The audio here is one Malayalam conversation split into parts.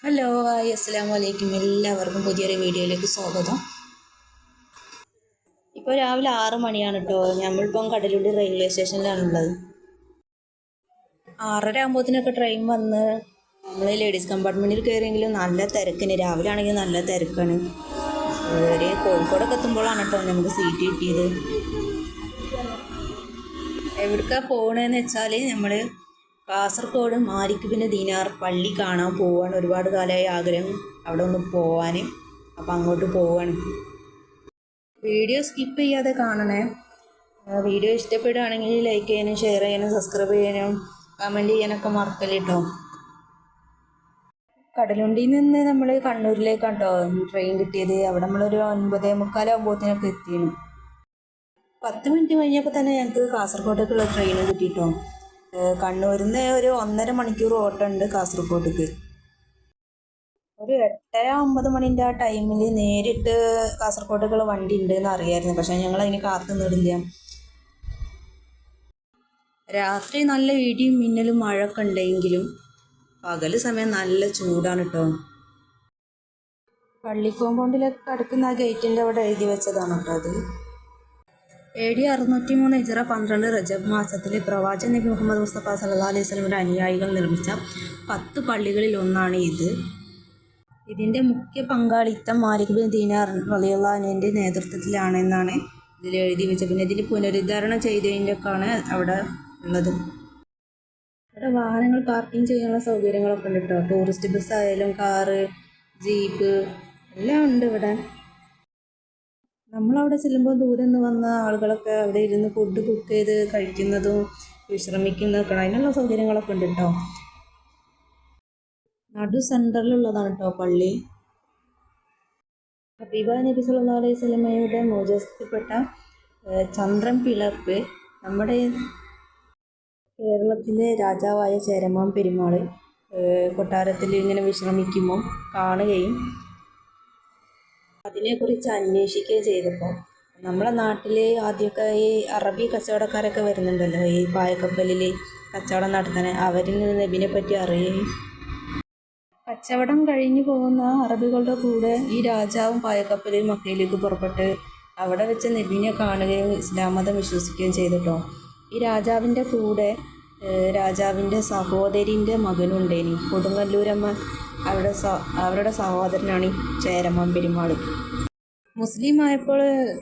ഹലോ ഹായ് അസ്സലാമു അലൈക്കും. എല്ലാവർക്കും പുതിയൊരു വീഡിയോയിലേക്ക് സ്വാഗതം. ഇപ്പോൾ രാവിലെ 6 മണിയാണ് കേട്ടോ. നമ്മളിപ്പം കടലുണ്ടി റെയിൽവേ സ്റ്റേഷനിലാണുള്ളത്. 6:30 ആകുമ്പോഴത്തേനൊക്കെ ട്രെയിൻ വന്ന് നമ്മൾ ലേഡീസ് കമ്പാർട്ട്മെൻറ്റിൽ കയറിയെങ്കിലും നല്ല തിരക്കിന്, രാവിലെ ആണെങ്കിൽ നല്ല തിരക്കാണ്. ഒരു കോഴിക്കോടൊക്കെ എത്തുമ്പോഴാണ് കേട്ടോ നമുക്ക് സീറ്റ് കിട്ടിയത്. എവിടേക്കാണ് പോകണമെന്ന് വെച്ചാൽ നമ്മൾ കാസർഗോഡ് മാലിക് ബിൻ ദീനാർ പള്ളി കാണാൻ പോവാണ്. ഒരുപാട് കാലമായി ആഗ്രഹം അവിടെ ഒന്ന് പോവാൻ. അപ്പം അങ്ങോട്ട് പോവാണ്. വീഡിയോ സ്കിപ്പ് ചെയ്യാതെ കാണണേ. വീഡിയോ ഇഷ്ടപ്പെടുകയാണെങ്കിൽ ലൈക്ക് ചെയ്യാനും ഷെയർ ചെയ്യാനും സബ്സ്ക്രൈബ് ചെയ്യാനും കമൻറ്റ് ചെയ്യാനൊക്കെ മറക്കല്ലേ കേട്ടോ. കടലുണ്ടിയിൽ നിന്ന് നമ്മൾ കണ്ണൂരിലേക്കാണ് കേട്ടോ ട്രെയിൻ കിട്ടിയത്. അവിടെ നമ്മളൊരു 9:45 ആകുമ്പോഴത്തേനൊക്കെ എത്തിയാണ്. 10 മിനിറ്റ് കഴിഞ്ഞപ്പോൾ തന്നെ ഞങ്ങൾക്ക് കാസർഗോഡേക്കുള്ള ട്രെയിൻ കിട്ടിയിട്ടോ. കണ്ണൂരിൽ നിന്ന് ഒരു 1.5 മണിക്കൂർ ഓട്ടം ഉണ്ട് കാസർഗോഡേക്ക്. ഒരു 8:30-9 മണിൻ്റെ ആ ടൈമിൽ നേരിട്ട് കാസർഗോഡേക്കുള്ള വണ്ടി ഉണ്ടെന്ന് അറിയാമായിരുന്നു. പക്ഷേ ഞങ്ങളതിന് കാത്തു നിന്നില്ല. രാത്രി നല്ല ഇടിയും മിന്നലും മഴയൊക്കെ ഉണ്ടെങ്കിലും പകൽ സമയം നല്ല ചൂടാണ് കേട്ടോ. പള്ളി കോമ്പൗണ്ടിലൊക്കെ കിടക്കുന്ന ആ ഗേറ്റിൻ്റെ അവിടെ എഴുതി വെച്ചതാണ് കേട്ടോ അത്. AD 603 ഹിജ്റ 12 റജബ് മാസത്തിൽ പ്രവാചകൻ നബി മുഹമ്മദ് മുസ്തഫ സല്ലല്ലാഹു അലൈഹി വസല്ലമയുടെ അനുയായികൾ നിർമ്മിച്ച 10 പള്ളികളിൽ ഒന്നാണ് ഇത്. ഇതിൻ്റെ മുഖ്യ പങ്കാളിത്തം മാലിക് ബിൻ ദീനാർ റളിയല്ലാഹു അൻഹുവിൻ്റെ നേതൃത്വത്തിലാണെന്നാണ് ഇതിൽ എഴുതി വെച്ചത്. പിന്നെ ഇതിൽ പുനരുദ്ധാരണം ചെയ്തതിൻ്റെയൊക്കെയാണ് അവിടെ ഉള്ളത്. ഇവിടെ വാഹനങ്ങൾ പാർക്കിംഗ് ചെയ്യാനുള്ള സൗകര്യങ്ങളൊക്കെ ഉണ്ട് കേട്ടോ. ടൂറിസ്റ്റ് ബസ് ആയാലും കാറ്, ജീപ്പ് എല്ലാം ഉണ്ട് ഇവിടെ. നമ്മളവിടെ ചെല്ലുമ്പോൾ ദൂരെ നിന്ന് വന്ന ആളുകളൊക്കെ അവിടെ ഇരുന്ന് ഫുഡ് കുക്ക് ചെയ്ത് കഴിക്കുന്നതും വിശ്രമിക്കുന്നതൊക്കെ അതിനുള്ള സൗകര്യങ്ങളൊക്കെ ഉണ്ട് കേട്ടോ. നടു സെൻറ്ററിലുള്ളതാണ് കേട്ടോ പള്ളി. ഹബീബായ നബി സല്ലല്ലാഹു അലൈഹി വസല്ലമയുടെ മോചിസത്തിൽപ്പെട്ട ചന്ദ്രൻ പിളർപ്പ് നമ്മുടെ കേരളത്തിലെ രാജാവായ ചേരമാൻ പെരുമാൾ കൊട്ടാരത്തിൽ ഇങ്ങനെ വിശ്രമിക്കുമ്പോൾ കാണുകയും അതിനെക്കുറിച്ച് അന്വേഷിക്കുകയും ചെയ്തപ്പോൾ നമ്മളെ നാട്ടിൽ ആദ്യമൊക്കെ ഈ അറബി കച്ചവടക്കാരൊക്കെ വരുന്നുണ്ടല്ലോ ഈ പായക്കപ്പലിൽ കച്ചവടം നടത്താൻ. അവരിൽ നിന്ന് നബിനെ പറ്റി അറിയുകയും കച്ചവടം കഴിഞ്ഞു പോകുന്ന അറബികളുടെ കൂടെ ഈ രാജാവും പായക്കപ്പലിൽ മക്കയിലേക്ക് പുറപ്പെട്ട് അവിടെ വെച്ച് നബിനെ കാണുകയും ഇസ്ലാം മതം വിശ്വസിക്കുകയും ചെയ്തിട്ടോ. ഈ രാജാവിൻ്റെ കൂടെ രാജാവിൻ്റെ സഹോദരിൻ്റെ മകനുണ്ടേനി കൊടുങ്ങല്ലൂരമ്മ. അവരുടെ സഹോദരനാണ് ഈ ചേരമാൻ പെരുമാൾ. മുസ്ലിം ആയപ്പോൾ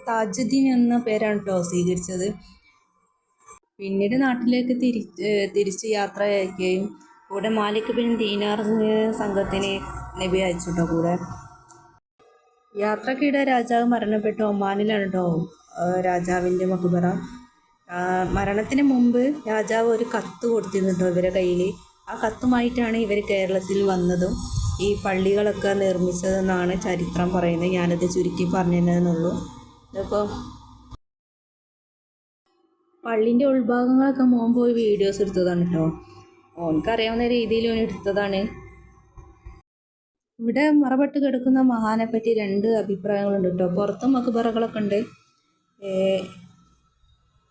താജുദ്ദീൻ എന്ന പേരാണ് കേട്ടോ സ്വീകരിച്ചത്. പിന്നീട് നാട്ടിലേക്ക് തിരിച്ച് യാത്ര അയക്കുകയും കൂടെ മാലിക് ബിൻ ദീനാർ സംഘത്തിന് നബി അയച്ചു കേട്ടോ കൂടെ. യാത്രക്കിടെ രാജാവ് മരണപ്പെട്ട ഒമാനിലാണ് കേട്ടോ രാജാവിൻ്റെ മക്ബറ. മരണത്തിന് മുമ്പ് രാജാവ് ഒരു കത്ത് കൊടുത്തിരുന്നു കേട്ടോ ഇവരെ കയ്യിൽ. ആ കത്തുമായിട്ടാണ് ഇവർ കേരളത്തിൽ വന്നതും ഈ പള്ളികളൊക്കെ നിർമ്മിച്ചതെന്നാണ് ചരിത്രം പറയുന്നത്. ഞാനത് ചുരുക്കി പറഞ്ഞതെന്നുള്ളൂ. ഇതിപ്പോൾ പള്ളിൻ്റെ ഉൾഭാഗങ്ങളൊക്കെ മോൻ പോയി വീഡിയോസ് എടുത്തതാണ് കേട്ടോ. ഓനക്കറിയാവുന്ന രീതിയിൽ ഓൻ എടുത്തതാണ്. ഇവിടെ മറപ്പെട്ട് കിടക്കുന്ന മഹാനെ പറ്റി 2 അഭിപ്രായങ്ങളുണ്ട് കേട്ടോ. പുറത്തും മക്ബറകളൊക്കെ ഉണ്ട്.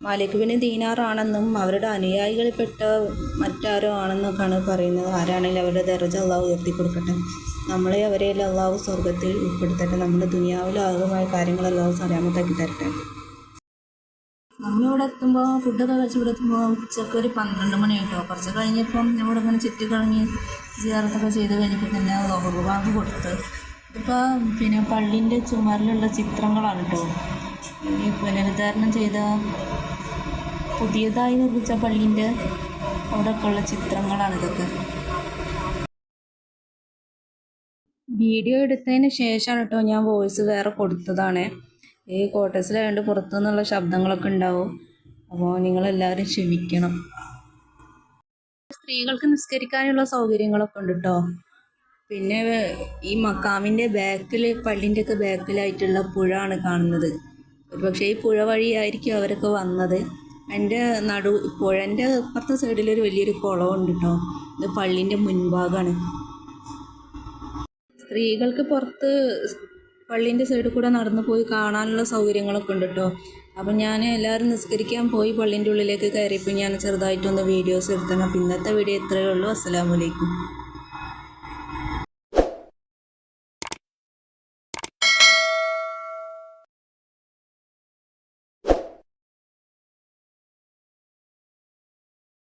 മാലിക് ബിൻ ദീനാറാണെന്നും അവരുടെ അനുയായികളിൽപ്പെട്ട മറ്റാരോ ആണെന്നൊക്കെയാണ് പറയുന്നത്. ആരാണെങ്കിലും അവരുടെ ദർജ അള്ളാഹു ഉയർത്തി കൊടുക്കട്ടെ. നമ്മളെ അവരെല്ലാം അള്ളാഹു സ്വർഗത്തിൽ ഉൾപ്പെടുത്തട്ടെ. നമ്മുടെ ദുനിയാവിലാകമായ കാര്യങ്ങൾ അള്ളാഹു സലാമത്താക്കി തരട്ടെ. നമ്മളിവിടെ എത്തുമ്പോൾ ഫുഡൊക്കെ കഴിച്ച് ഇവിടെ എത്തുമ്പോൾ ഉച്ചക്ക് ഒരു 12 മണി കേട്ടോ. കുറച്ച് കഴിഞ്ഞപ്പം നമ്മളിവിടെ ഇങ്ങനെ ചുറ്റിക്കറങ്ങി സിയാറത്തൊക്കെ ചെയ്ത് കഴിഞ്ഞപ്പോൾ തന്നെ ബാങ്ക് കൊടുത്ത്. ഇപ്പോൾ പിന്നെ പള്ളീൻ്റെ ചുമരിലുള്ള ചിത്രങ്ങളാണ് കേട്ടോ. ഈ പുനരുദ്ധാരണം ചെയ്ത പുതിയതായി നിർമ്മിച്ച പള്ളീൻ്റെ അവിടെയൊക്കെ ഉള്ള ചിത്രങ്ങളാണ് ഇതൊക്കെ. വീഡിയോ എടുത്തതിന് ശേഷമാണ് കേട്ടോ ഞാൻ വോയിസ് വേറെ കൊടുത്തതാണ്. ഈ ക്വാർട്ടേഴ്സിലായതുകൊണ്ട് പുറത്തു നിന്നുള്ള ശബ്ദങ്ങളൊക്കെ ഉണ്ടാവും. അപ്പോൾ നിങ്ങളെല്ലാവരും ക്ഷമിക്കണം. സ്ത്രീകൾക്ക് നിസ്കരിക്കാനുള്ള സൗകര്യങ്ങളൊക്കെ ഉണ്ട് കേട്ടോ. പിന്നെ ഈ മക്കാമിൻ്റെ ബാക്കിൽ പള്ളിൻ്റെയൊക്കെ ബാക്കിലായിട്ടുള്ള പുഴ ആണ് കാണുന്നത്. ഒരുപക്ഷെ ഈ പുഴ വഴിയായിരിക്കും അവരൊക്കെ വന്നത്. എൻ്റെ പുഴൻ്റെ അപ്പുറത്തെ സൈഡിലൊരു വലിയൊരു കുളമുണ്ട് കേട്ടോ. ഇത് പള്ളീൻ്റെ മുൻഭാഗമാണ്. സ്ത്രീകൾക്ക് പുറത്ത് പള്ളീൻ്റെ സൈഡിൽ കൂടെ നടന്നു പോയി കാണാനുള്ള സൗകര്യങ്ങളൊക്കെ ഉണ്ട് കേട്ടോ. അപ്പം ഞാൻ എല്ലാവരും നിസ്കരിക്കാൻ പോയി പള്ളീൻ്റെ ഉള്ളിലേക്ക് കയറിയപ്പോൾ ഞാൻ ചെറുതായിട്ടൊന്ന് വീഡിയോസ് എടുത്തണം. അപ്പം ഇന്നത്തെ വീഡിയോ ഇത്രയേ ഉള്ളൂ. അസ്സലാമു അലൈക്കും.